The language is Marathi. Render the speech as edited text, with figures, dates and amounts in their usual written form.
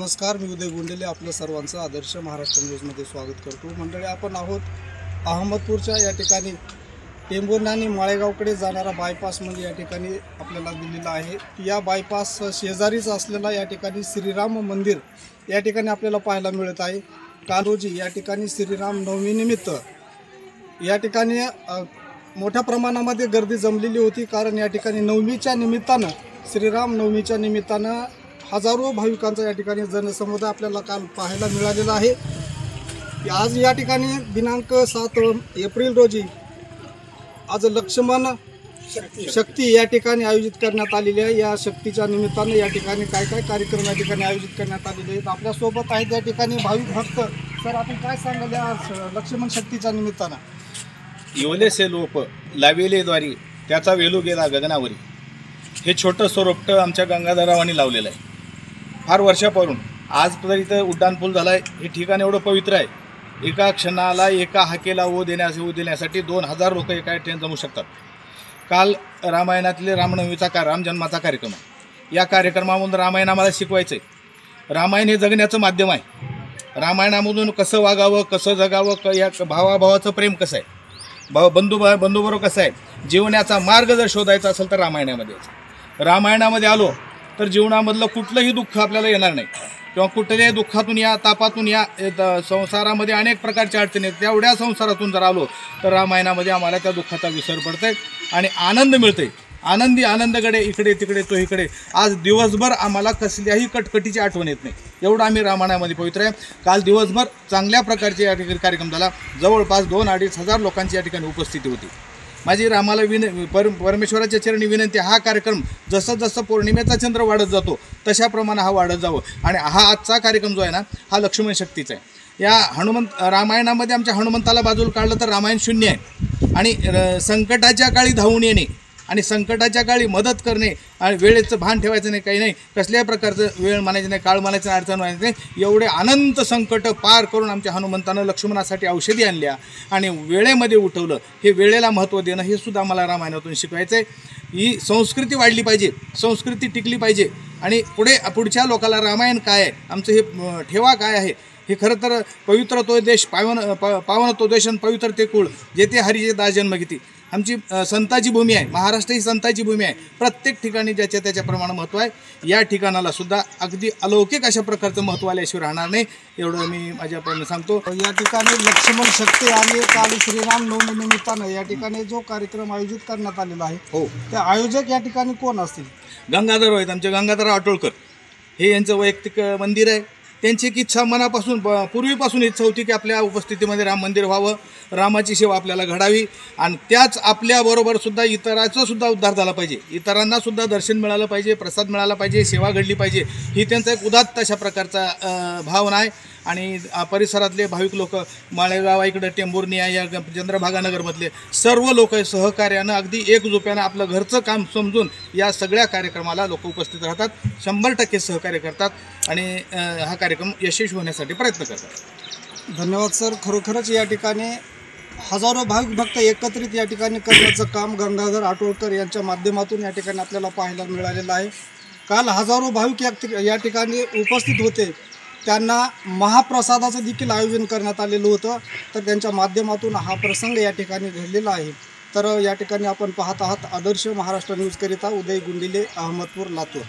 नमस्कार, मी उदय गुंडेले आपलं सर्वांचं आदर्श महाराष्ट्र न्यूजमध्ये स्वागत करतो। मंडळी, आपण आहोत अहमदपूरच्या या ठिकाणी टेंभुर्णी आणि माळेगावकडे जाणारा बायपास म्हणजे या ठिकाणी आपल्याला दिलेला आहे। या बायपास शेजारीच असलेला या ठिकाणी श्रीराम मंदिर या ठिकाणी आपल्याला पाहायला मिळत आहे। काल रोजी या ठिकाणी श्रीराम नवमीनिमित्त या ठिकाणी मोठ्या प्रमाणामध्ये गर्दी जमलेली होती, कारण या ठिकाणी नवमीच्या निमित्तानं श्रीराम नवमीच्या निमित्तानं हजारो भाविकांचा या ठिकाणी जनसमुदाय आपल्याला काल पाहायला मिळालेला आहे। आज या ठिकाणी दिनांक 7 एप्रिल रोजी आज लक्ष्मण शक्ती या ठिकाणी आयोजित करण्यात आलेली आहे। या शक्तीच्या निमित्तानं या ठिकाणी काय काय कार्यक्रम या ठिकाणी आयोजित करण्यात आलेले आहेत। आपल्यासोबत आहेत या ठिकाणी भाविक भक्त। सर, आपण काय सांगाल या लक्ष्मण शक्तीच्या निमित्तानं? येवलेसे लोप लावेले द्वारी त्याचा वेलू गेला गगनावरी, हे छोटं स्वरूपटं आमच्या गंगाधररावांनी लावलेलं आहे। फार वर्षापासून आज तर इथं उड्डाणपूल झाला आहे। हे ठिकाण एवढं पवित्र आहे, एका क्षणाला एका हाकेला ओ देण्यासाठी 2000 लोक एका ठिकाणी जमू शकतात। काल रामायणातले रामनवमीचा रामजन्माचा कार्यक्रम आहे। या कार्यक्रमामधून रामायण आम्हाला शिकवायचं आहे। रामायण हे जगण्याचं माध्यम आहे। रामायणामधून कसं वागावं, कसं जगावं, या भावाभावाचं प्रेम कसं आहे, बंधुबरोबर कसं आहे, जीवनाचा मार्ग जर शोधायचा असेल तर रामायणामध्ये आलो तर जीवनामधलं कुठलंही दुःख आपल्याला येणार नाही, किंवा कुठल्याही दुःखातून या तापातून या संसारामध्ये अनेक प्रकारच्या अडचणी आहेत, तेवढ्या संसारातून जर आलो तर रामायणामध्ये आम्हाला त्या दुःखाचा विसर पडतंय आणि आनंद मिळतंय। आनंदकडे इकडे तिकडे तो इकडे। आज दिवसभर आम्हाला कसल्याही कटकटीची आठवण येत नाही, एवढं आम्ही रामायणामध्ये पवित्र आहे। काल दिवसभर चांगल्या प्रकारचे या ठिकाणी कार्यक्रम झाला। जवळपास 2-2.5 हजार लोकांची या ठिकाणी उपस्थिती होती। माझी रामाला परमेश्वराच्या चरणी विनंती, हा कार्यक्रम जसं जसं पौर्णिमेचा चंद्र वाढत जातो तशाप्रमाणे हा वाढत जावं। आणि हा आजचा कार्यक्रम जो आहे ना, हा लक्ष्मण शक्तीचा आहे। या रामायणामध्ये आमच्या हनुमंताला बाजूला काढलं तर रामायण शून्य आहे, आणि संकटाच्या काळी धावून येणे आणि संकटाच्या काळी मदत करणे आणि वेळेचं भान ठेवायचं नाही, काही नाही, कसल्याही प्रकारचं वेळ मानायचं नाही, काळ मानायचं नाही, अडचण मानायचं नाही। एवढे अनंत संकट पार करून आमच्या हनुमंतानं लक्ष्मणासाठी औषधी आणल्या आणि वेळेमध्ये उठवलं। हे वेळेला महत्त्व देणं हे सुद्धा मला रामायणातून शिकवायचं आहे। ही संस्कृती वाढली पाहिजे, संस्कृती टिकली पाहिजे, आणि पुढच्या लोकांना रामायण काय आहे, आमचं हे ठेवा काय आहे, हे खरं तर पवित्र तो देश पावन तो देश आणि पवित्र ते कुळ जेथे हरीचे दास जन्म घेती। आमची संताची भूमी आहे, महाराष्ट्र ही संताची भूमी आहे। प्रत्येक ठिकाणी ज्याच्या त्याच्याप्रमाणे महत्त्व आहे। या ठिकाणाला सुद्धा अगदी अलौकिक अशा प्रकारचं महत्त्व आल्याशिवाय राहणार नाही, एवढं मी माझ्यापर्यंत सांगतो। या ठिकाणी लक्ष्मण शक्ती आणि काल श्रीराम नवमी निमित्तानं या ठिकाणी जो कार्यक्रम आयोजित करण्यात आलेला आहे, हो, ते आयोजक या ठिकाणी कोण असतील? गंगाधर आहेत, आमचे गंगाधर आटोळकर। हे यांचं वैयक्तिक मंदिर आहे। त्यांची एक इच्छा मनापासून पूर्वीपासून इच्छा होती की आपल्या उपस्थितीमध्ये राम मंदिर व्हावं, रामाची सेवा आपल्याला घडावी, आणि त्याच आपल्याबरोबर सुद्धा इतरांचा सुद्धा उद्धार झाला पाहिजे, इतरांना सुद्धा दर्शन मिळालं पाहिजे, प्रसाद मिळाला पाहिजे, सेवा घडली पाहिजे, ही त्यांचा एक उदात्त अशा प्रकारचा भावना आहे। आणि परिसरातले भाविक लोक, माळेगाव इकडं टेंभुर्णी आहे, या चंद्रभागा नगरमधले सर्व लोक सहकार्यानं अगदी एकजुप्यानं आपलं घरचं काम समजून या सगळ्या कार्यक्रमाला लोक उपस्थित राहतात, 100% सहकार्य करतात आणि हा कार्यक्रम यशस्वी होण्यासाठी प्रयत्न करतात। धन्यवाद सर। खरोखरच या ठिकाणी हजारो भाविक भक्त एकत्रित या ठिकाणी करण्याचं काम गंगाधर आटोळकर यांच्या माध्यमातून या ठिकाणी आपल्याला पाहायला मिळालेलं आहे। काल हजारो भाविक या ठिकाणी उपस्थित होते, त्यांना महाप्रसादाचं देखील आयोजन करण्यात आलेलं होतं, तर त्यांच्या माध्यमातून हा प्रसंग या ठिकाणी घडलेला आहे। तर या ठिकाणी आपण पाहत आहात आदर्श महाराष्ट्र न्यूजकरिता उदय गुंडिले, अहमदपूर, लातूर।